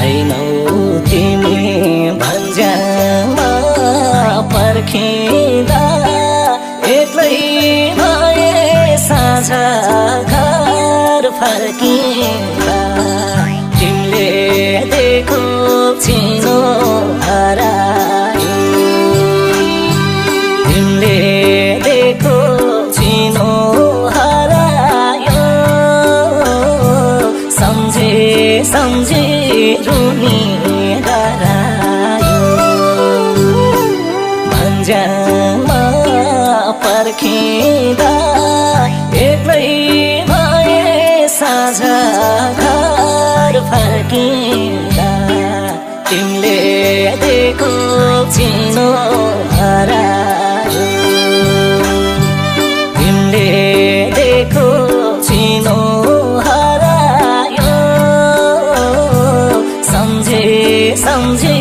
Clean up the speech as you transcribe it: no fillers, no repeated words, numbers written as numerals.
छैनौ तिमी भन्ज्याङमा पर्खिँदा एक्लै भए साझा घर फर्किँदा तिमीले देखो चिनो हरायो तिमीले देखो चिनो हरायो सम्झे सम्झे रुनी डरायो भन्ज्याङमा पर्खिँदा एक्लै भए साझा घर फर्किँदा तिमीले देखो चिनो हरायो तिमीले देखो चिनो हरायो सम्झे सम्झे